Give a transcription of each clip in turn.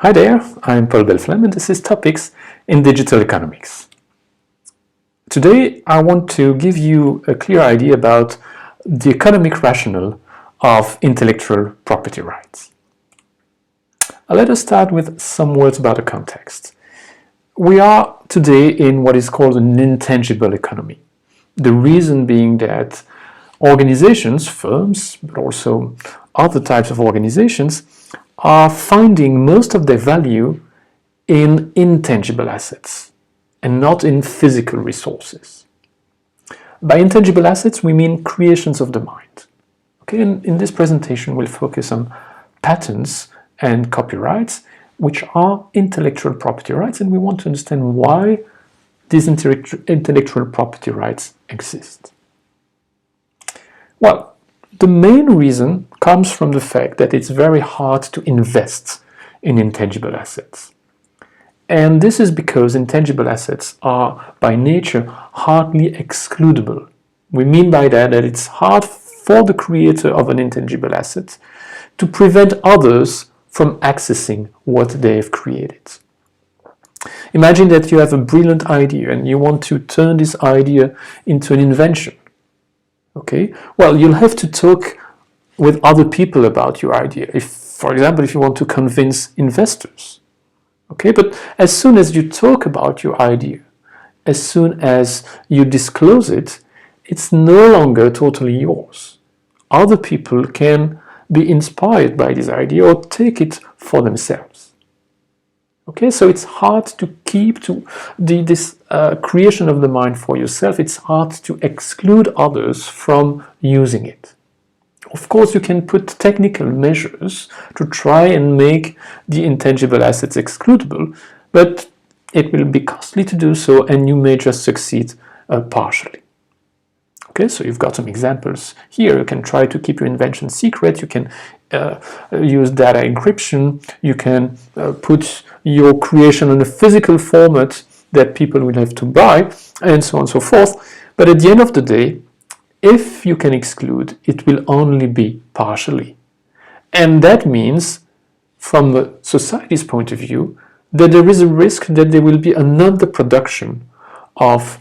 Hi there, I'm Paul Belflem and this is Topics in Digital Economics. Today I want to give you a clear idea about the economic rationale of intellectual property rights. Let us start with some words about the context. We are today in what is called an intangible economy. The reason being that organizations, firms, but also other types of organizations are finding most of their value in intangible assets and not in physical resources. By intangible assets, we mean creations of the mind. Okay, and in this presentation, we'll focus on patents and copyrights, which are intellectual property rights, and we want to understand why these intellectual property rights exist. Well, the main reason comes from the fact that it's very hard to invest in intangible assets. And this is because intangible assets are by nature hardly excludable. We mean by that it's hard for the creator of an intangible asset to prevent others from accessing what they've created. Imagine that you have a brilliant idea and you want to turn this idea into an invention. Okay, well, you'll have to talk with other people about your idea. If, for example, if you want to convince investors. Okay, but as soon as you talk about your idea, as soon as you disclose it, it's no longer totally yours. Other people can be inspired by this idea or take it for themselves. Okay, so it's hard to keep this creation of the mind for yourself. It's hard to exclude others from using it. Of course, you can put technical measures to try and make the intangible assets excludable, but it will be costly to do so, and you may just succeed partially. Okay, so you've got some examples here. You can try to keep your invention secret. You can use data encryption. You can put your creation in a physical format that people will have to buy, and so on and so forth. But at the end of the day, if you can exclude, it will only be partially. And that means, from the society's point of view, that there is a risk that there will be another production of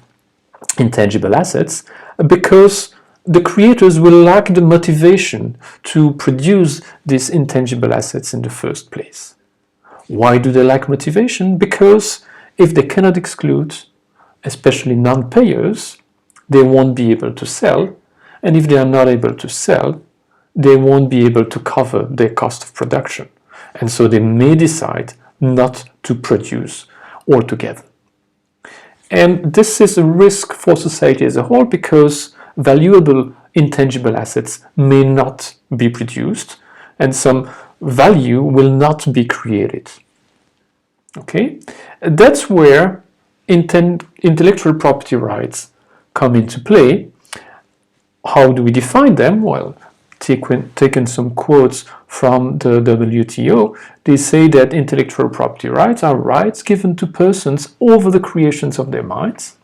intangible assets because the creators will lack the motivation to produce these intangible assets in the first place. Why do they lack motivation? Because if they cannot exclude, especially non-payers, they won't be able to sell, and if they are not able to sell, they won't be able to cover their cost of production, and so they may decide not to produce altogether. And this is a risk for society as a whole because valuable intangible assets may not be produced and some value will not be created. Okay, that's where intellectual property rights come into play. How do we define them? Well, taken some quotes from the WTO, they say that intellectual property rights are rights given to persons over the creations of their minds.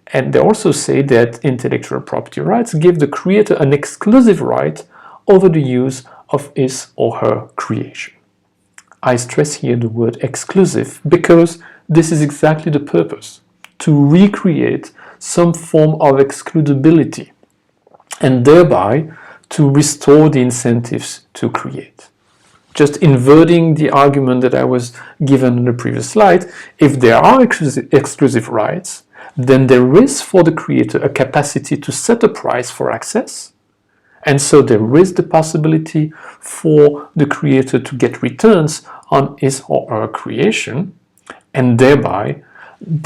And they also say that intellectual property rights give the creator an exclusive right over the use of his or her creation. I stress here the word exclusive because this is exactly the purpose, to recreate some form of excludability and thereby to restore the incentives to create. Just inverting the argument that I was given in the previous slide, if there are exclusive rights, then there is for the creator a capacity to set a price for access, and so there is the possibility for the creator to get returns on his or her creation, and thereby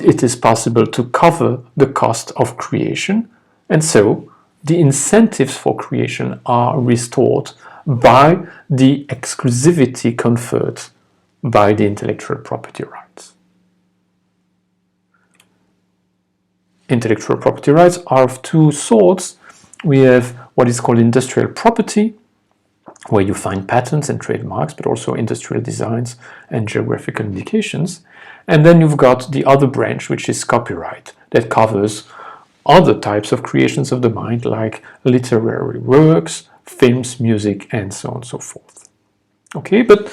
it is possible to cover the cost of creation, and so the incentives for creation are restored by the exclusivity conferred by the intellectual property rights. Intellectual property rights are of two sorts. We have what is called industrial property, where you find patents and trademarks, but also industrial designs and geographical indications. And then you've got the other branch, which is copyright, that covers other types of creations of the mind, like literary works, films, music, and so on and so forth. Okay, but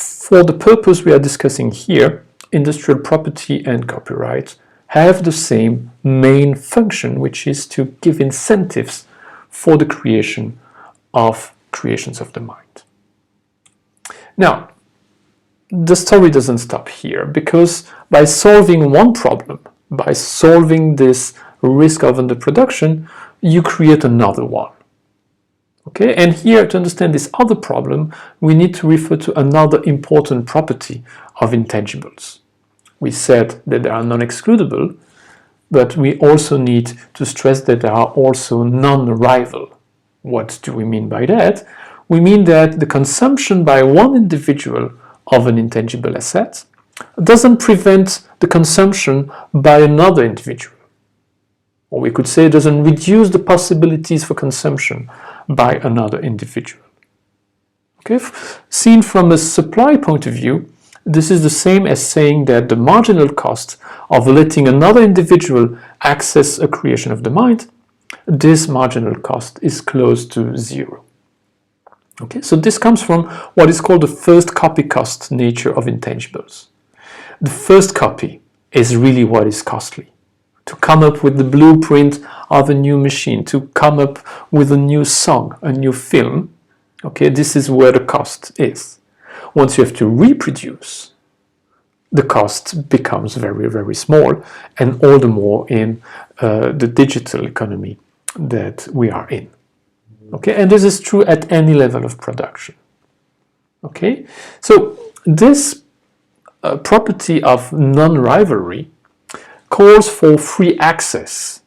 for the purpose we are discussing here, industrial property and copyright have the same main function, which is to give incentives for the creation of creations of the mind. Now, the story doesn't stop here, because by solving one problem, by solving this risk of underproduction, you create another one. Okay, and here, to understand this other problem, we need to refer to another important property of intangibles. We said that they are non-excludable, but we also need to stress that they are also non-rival. What do we mean by that? We mean that the consumption by one individual of an intangible asset doesn't prevent the consumption by another individual. Or we could say it doesn't reduce the possibilities for consumption by another individual. Okay? Seen from a supply point of view, this is the same as saying that the marginal cost of letting another individual access a creation of the mind, this marginal cost is close to zero. Okay, so this comes from what is called the first copy cost nature of intangibles. The first copy is really what is costly. To come up with the blueprint of a new machine, to come up with a new song, a new film, okay, this is where the cost is. Once you have to reproduce, the cost becomes very, very small, and all the more in the digital economy that we are in. Okay, and this is true at any level of production. Okay, so this property of non-rivalry calls for free access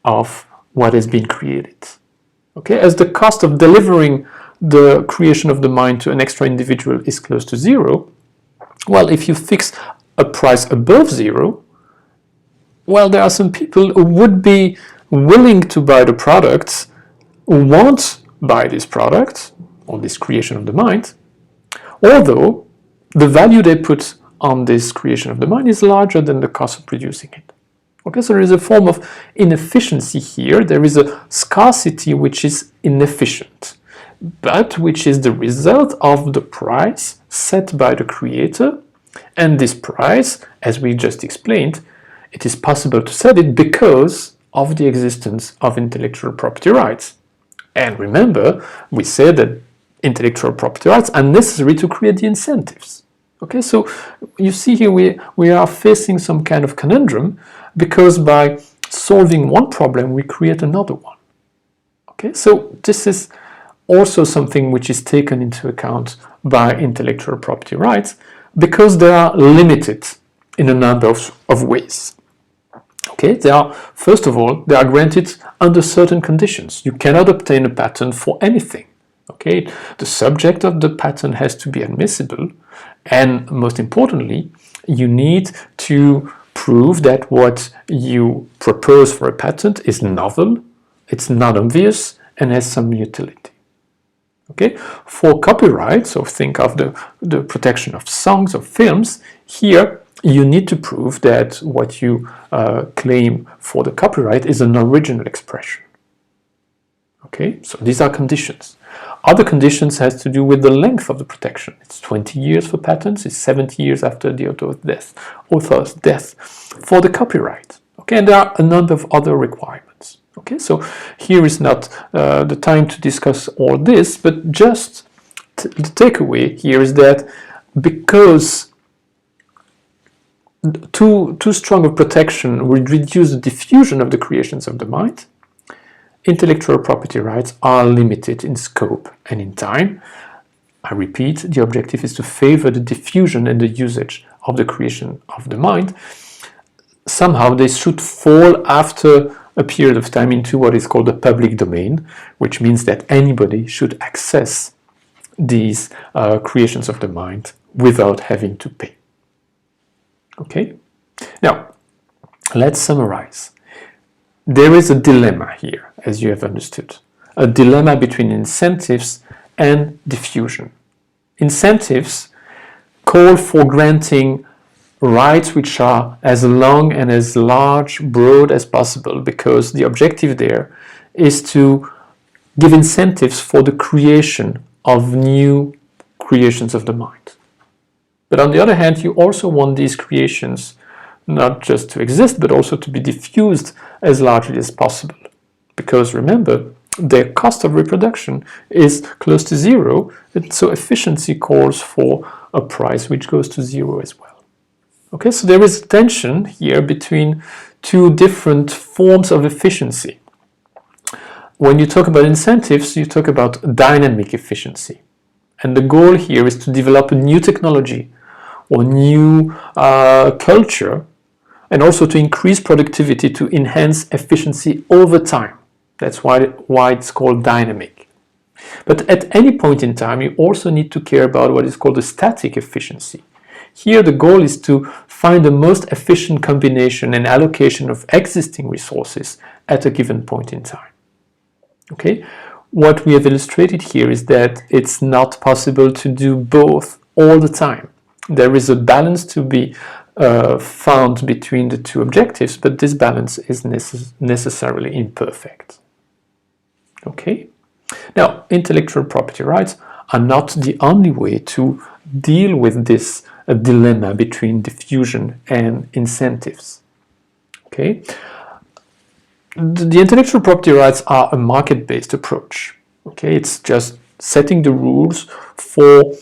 of what has been created. Okay, as the cost of delivering the creation of the mind to an extra individual is close to zero, well, if you fix a price above zero, well, there are some people who would be willing to buy the products, who won't buy this product or this creation of the mind, although the value they put on this creation of the mind is larger than the cost of producing it. Okay, so there is a form of inefficiency here. There is a scarcity which is inefficient, but which is the result of the price set by the creator. And this price, as we just explained, it is possible to set it because of the existence of intellectual property rights. And remember, we said that intellectual property rights are necessary to create the incentives. Okay, so you see here we are facing some kind of conundrum, because by solving one problem, we create another one. Okay, so this is also something which is taken into account by intellectual property rights, because they are limited in a number of ways. Okay, they are, first of all, they are granted under certain conditions. You cannot obtain a patent for anything. Okay, the subject of the patent has to be admissible, and most importantly, you need to prove that what you propose for a patent is novel, it's not obvious, and has some utility. Okay, for copyright, so think of the protection of songs or films, here you need to prove that what you claim for the copyright is an original expression. Okay, so these are conditions. Other conditions has to do with the length of the protection. It's 20 years for patents, it's 70 years after the author's death for the copyright. Okay, and there are a number of other requirements. Okay, so here is not the time to discuss all this, but just the takeaway here is that because too strong a protection would reduce the diffusion of the creations of the mind, intellectual property rights are limited in scope and in time. I repeat, the objective is to favor the diffusion and the usage of the creation of the mind. Somehow they should fall after a period of time into what is called the public domain, which means that anybody should access these creations of the mind without having to pay. Okay? Now, let's summarize. There is a dilemma here, as you have understood. A dilemma between incentives and diffusion. Incentives call for granting rights which are as long and as large, broad as possible, because the objective there is to give incentives for the creation of new creations of the mind. But on the other hand, you also want these creations not just to exist, but also to be diffused as largely as possible. Because remember, their cost of reproduction is close to zero, and so efficiency calls for a price which goes to zero as well. Okay, so there is tension here between two different forms of efficiency. When you talk about incentives, you talk about dynamic efficiency. And the goal here is to develop a new technology or new culture, and also to increase productivity to enhance efficiency over time. That's why it's called dynamic. But at any point in time, you also need to care about what is called a static efficiency. Here the goal is to find the most efficient combination and allocation of existing resources at a given point in time. Okay? What we have illustrated here is that it's not possible to do both all the time. There is a balance to be found between the two objectives, but this balance is necessarily imperfect. Okay? Now, intellectual property rights are not the only way to deal with this dilemma between diffusion and incentives. Okay? The intellectual property rights are a market-based approach. Okay? It's just setting the rules for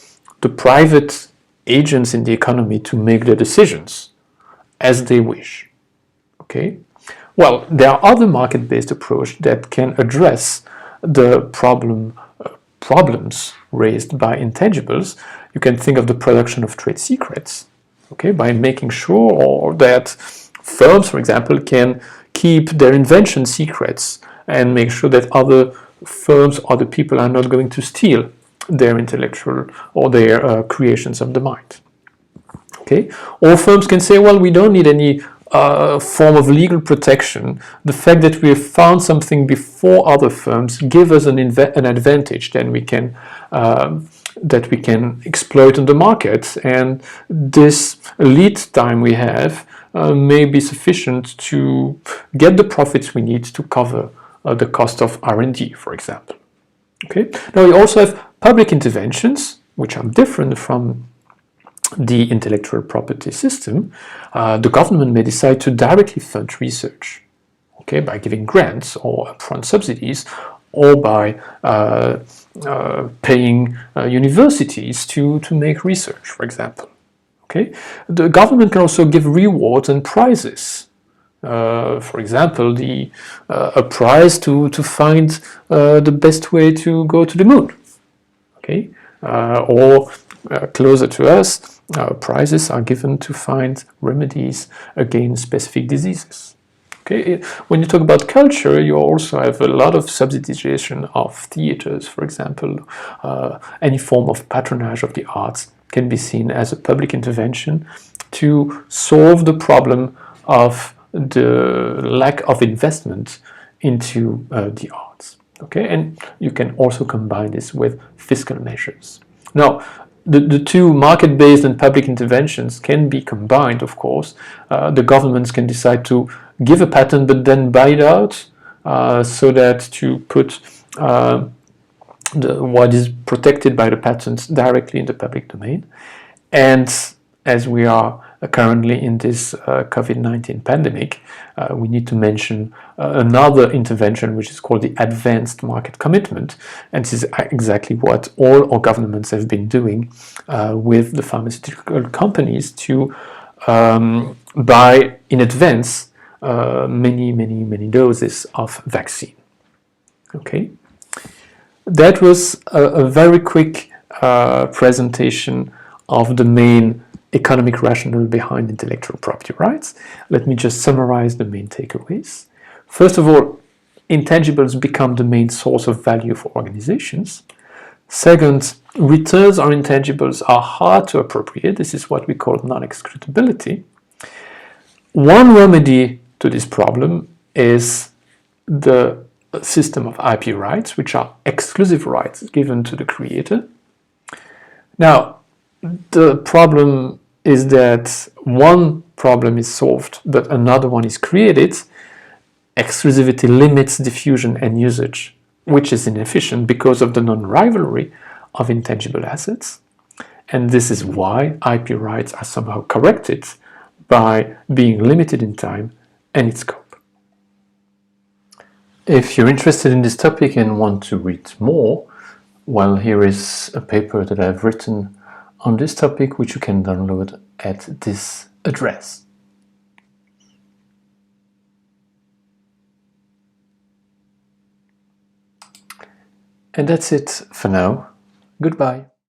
the private agents in the economy to make their decisions as they wish. Okay? Well, there are other market-based approaches that can address the problems raised by intangibles. You can think of the production of trade secrets, okay, by making sure that firms, for example, can keep their invention secrets and make sure that other firms, other people are not going to steal their intellectual or their creations of the mind. Okay, or firms can say, well, we don't need any form of legal protection. The fact that we have found something before other firms give us an advantage that we can exploit in the market, and this lead time we have may be sufficient to get the profits we need to cover the cost of R&D, for example. Okay. Now we also have public interventions, which are different from the intellectual property system. The government may decide to directly fund research, okay, by giving grants or upfront subsidies, or by paying universities to make research, for example. Okay, the government can also give rewards and prizes. For example, a prize to find the best way to go to the moon. Okay, or closer to us, prizes are given to find remedies against specific diseases. Okay, when you talk about culture, you also have a lot of subsidization of theaters, for example. Any form of patronage of the arts can be seen as a public intervention to solve the problem of the lack of investment into the arts. Okay, and you can also combine this with fiscal measures. Now, the two market-based and public interventions can be combined, of course. The governments can decide to give a patent but then buy it out, so that to put what is protected by the patents directly in the public domain. And as we are currently in this COVID-19 pandemic, we need to mention another intervention which is called the advanced market commitment, and this is exactly what all our governments have been doing with the pharmaceutical companies to buy in advance many doses of vaccine. Okay, that was a very quick presentation of the main economic rationale behind intellectual property rights. Let me just summarize the main takeaways. First of all, intangibles become the main source of value for organizations. Second, returns on intangibles are hard to appropriate. This is what we call non-excludability. One remedy to this problem is the system of IP rights, which are exclusive rights given to the creator. Now, the problem is that one problem is solved, but another one is created. Exclusivity limits diffusion and usage, which is inefficient because of the non-rivalry of intangible assets. And this is why IP rights are somehow corrected by being limited in time and its scope. If you're interested in this topic and want to read more, well, here is a paper that I've written on this topic, which you can download at this address. And that's it for now. Goodbye.